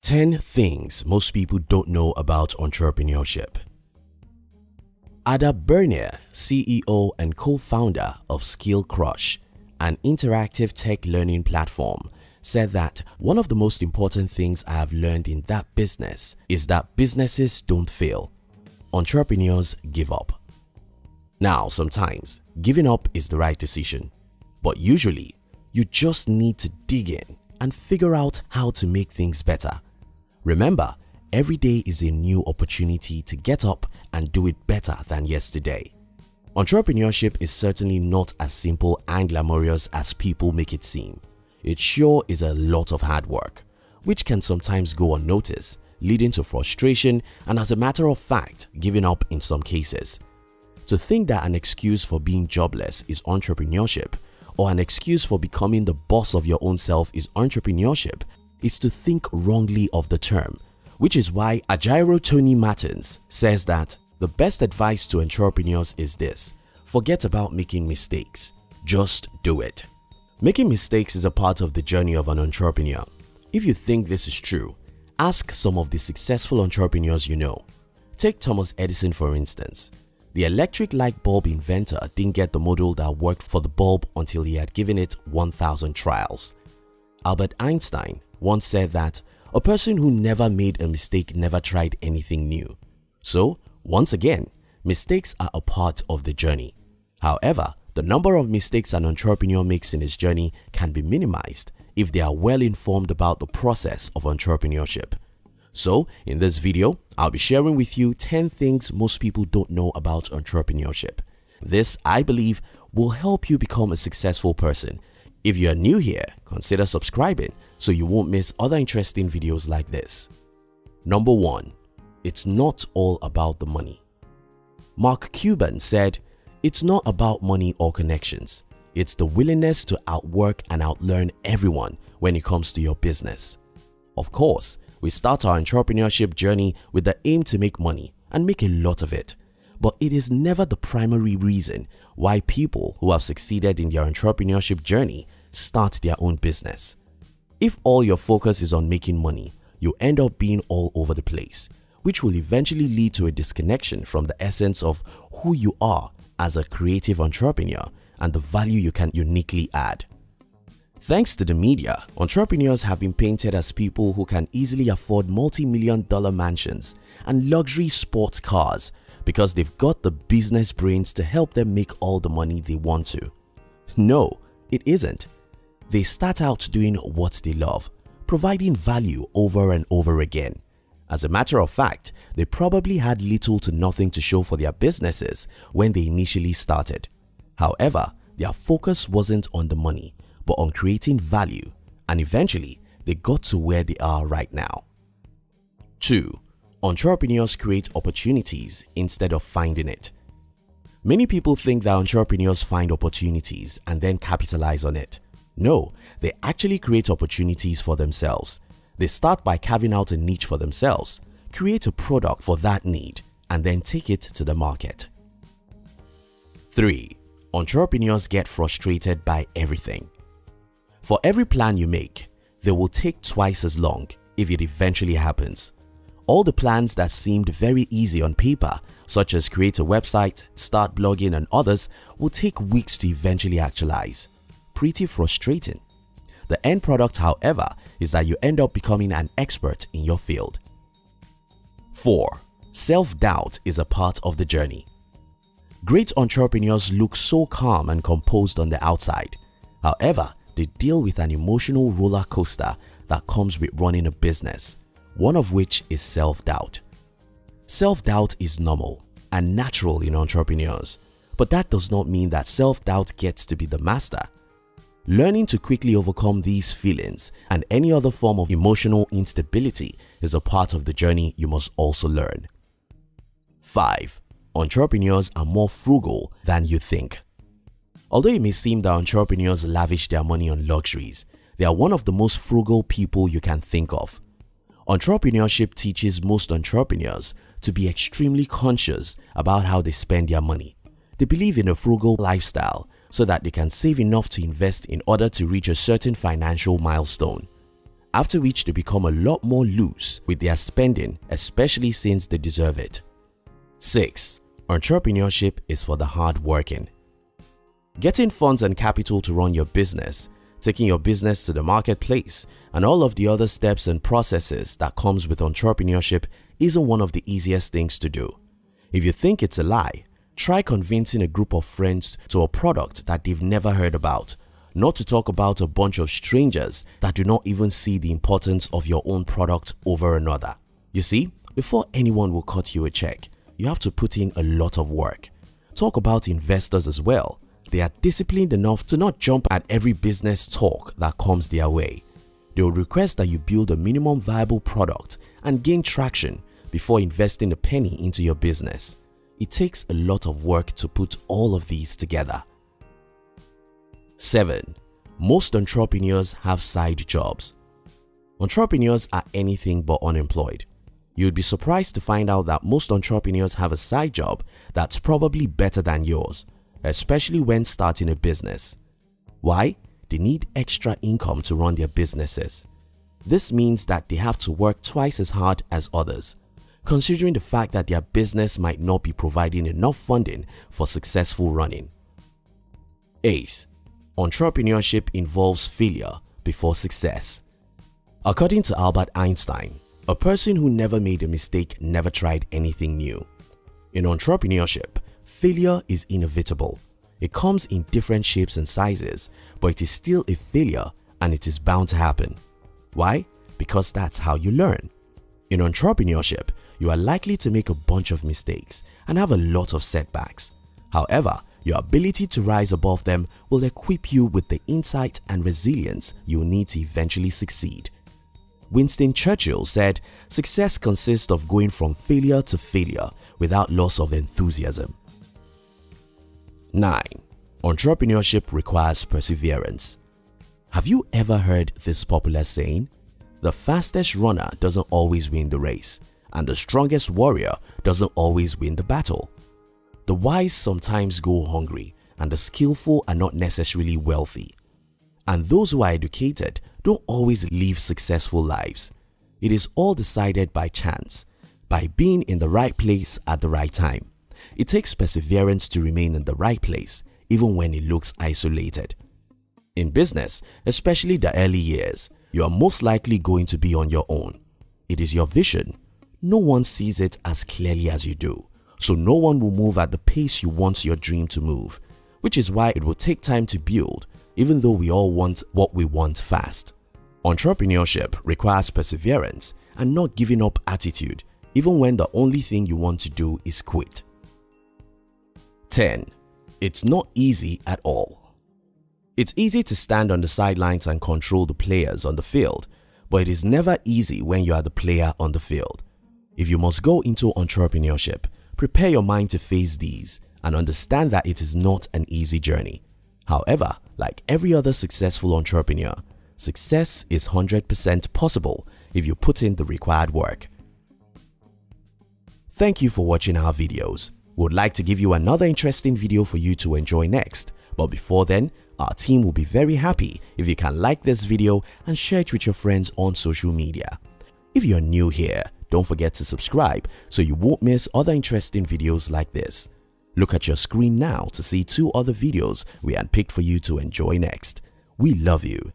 10 things most people don't know about entrepreneurship. Ada Bernier, CEO and co-founder of Skill Crush, an interactive tech learning platform, said that one of the most important things I have learned in that business is that businesses don't fail. Entrepreneurs give up. Now, sometimes giving up is the right decision, but usually you just need to dig in and figure out how to make things better. Remember, every day is a new opportunity to get up and do it better than yesterday. Entrepreneurship is certainly not as simple and glamorous as people make it seem. It sure is a lot of hard work, which can sometimes go unnoticed, leading to frustration and, as a matter of fact, giving up in some cases. To think that an excuse for being jobless is entrepreneurship, or an excuse for becoming the boss of your own self is entrepreneurship, is to think wrongly of the term, which is why Ajiro Tony Martins says that the best advice to entrepreneurs is this: forget about making mistakes, just do it. Making mistakes is a part of the journey of an entrepreneur. If you think this is true, ask some of the successful entrepreneurs you know. Take Thomas Edison for instance. The electric light bulb inventor didn't get the model that worked for the bulb until he had given it 1,000 trials. Albert Einstein once said that a person who never made a mistake never tried anything new. So, once again, mistakes are a part of the journey. However, the number of mistakes an entrepreneur makes in his journey can be minimized if they are well informed about the process of entrepreneurship. So, in this video, I'll be sharing with you 10 things most people don't know about entrepreneurship. This, I believe, will help you become a successful person. If you are new here, consider subscribing so you won't miss other interesting videos like this. Number 1. It's not all about the money. Mark Cuban said, "It's not about money or connections. It's the willingness to outwork and outlearn everyone when it comes to your business." Of course, we start our entrepreneurship journey with the aim to make money and make a lot of it. But it is never the primary reason why people who have succeeded in their entrepreneurship journey start their own business. If all your focus is on making money, you end up being all over the place, which will eventually lead to a disconnection from the essence of who you are as a creative entrepreneur and the value you can uniquely add. Thanks to the media, entrepreneurs have been painted as people who can easily afford multi-million-dollar mansions and luxury sports cars because they've got the business brains to help them make all the money they want to. No, it isn't. They start out doing what they love, providing value over and over again. As a matter of fact, they probably had little to nothing to show for their businesses when they initially started. However, their focus wasn't on the money, but on creating value, and eventually they got to where they are right now. 2. Entrepreneurs create opportunities instead of finding it. Many people think that entrepreneurs find opportunities and then capitalize on it. No, they actually create opportunities for themselves. They start by carving out a niche for themselves, create a product for that need, and then take it to the market. 3. Entrepreneurs get frustrated by everything. For every plan you make, they will take twice as long if it eventually happens. All the plans that seemed very easy on paper, such as create a website, start blogging and others, will take weeks to eventually actualize. Pretty frustrating. The end product, however, is that you end up becoming an expert in your field. 4. Self-doubt is a part of the journey. Great entrepreneurs look so calm and composed on the outside. However, they deal with an emotional roller coaster that comes with running a business, one of which is self-doubt. Self-doubt is normal and natural in entrepreneurs, but that does not mean that self-doubt gets to be the master. Learning to quickly overcome these feelings and any other form of emotional instability is a part of the journey you must also learn. 5. Entrepreneurs are more frugal than you think. Although it may seem that entrepreneurs lavish their money on luxuries, they are one of the most frugal people you can think of. Entrepreneurship teaches most entrepreneurs to be extremely conscious about how they spend their money. They believe in a frugal lifestyle so that they can save enough to invest in order to reach a certain financial milestone. after which they become a lot more loose with their spending, especially since they deserve it. 6. Entrepreneurship is for the hardworking. Getting funds and capital to run your business, taking your business to the marketplace, and all of the other steps and processes that comes with entrepreneurship isn't one of the easiest things to do. If you think it's a lie, try convincing a group of friends to a product that they've never heard about, not to talk about a bunch of strangers that do not even see the importance of your own product over another. You see, before anyone will cut you a check, you have to put in a lot of work. Talk about investors as well. They are disciplined enough to not jump at every business talk that comes their way. They will request that you build a minimum viable product and gain traction before investing a penny into your business. It takes a lot of work to put all of these together. 7. Most entrepreneurs have side jobs. Entrepreneurs are anything but unemployed. You'd be surprised to find out that most entrepreneurs have a side job that's probably better than yours, especially when starting a business. Why? They need extra income to run their businesses. This means that they have to work twice as hard as others, considering the fact that their business might not be providing enough funding for successful running. 8. Entrepreneurship involves failure before success. According to Albert Einstein, a person who never made a mistake never tried anything new. In entrepreneurship, failure is inevitable. It comes in different shapes and sizes, but it is still a failure and it is bound to happen. Why? Because that's how you learn. In entrepreneurship, you are likely to make a bunch of mistakes and have a lot of setbacks. However, your ability to rise above them will equip you with the insight and resilience you need to eventually succeed. Winston Churchill said, "Success consists of going from failure to failure without loss of enthusiasm." 9. Entrepreneurship requires perseverance. Have you ever heard this popular saying? The fastest runner doesn't always win the race, and the strongest warrior doesn't always win the battle. The wise sometimes go hungry, and the skillful are not necessarily wealthy. And those who are educated don't always live successful lives. It is all decided by chance, by being in the right place at the right time. It takes perseverance to remain in the right place, even when it looks isolated. In business, especially the early years, you are most likely going to be on your own. It is your vision. No one sees it as clearly as you do, so no one will move at the pace you want your dream to move, which is why it will take time to build, even though we all want what we want fast. Entrepreneurship requires perseverance and not giving up attitude, even when the only thing you want to do is quit. 10. It's not easy at all. It's easy to stand on the sidelines and control the players on the field, but it is never easy when you are the player on the field. If you must go into entrepreneurship, prepare your mind to face these and understand that it is not an easy journey. However, like every other successful entrepreneur, success is 100% possible if you put in the required work. Thank you for watching our videos. We would like to give you another interesting video for you to enjoy next, but before then, our team will be very happy if you can like this video and share it with your friends on social media. If you're new here, don't forget to subscribe so you won't miss other interesting videos like this. Look at your screen now to see 2 other videos we handpicked for you to enjoy next. We love you.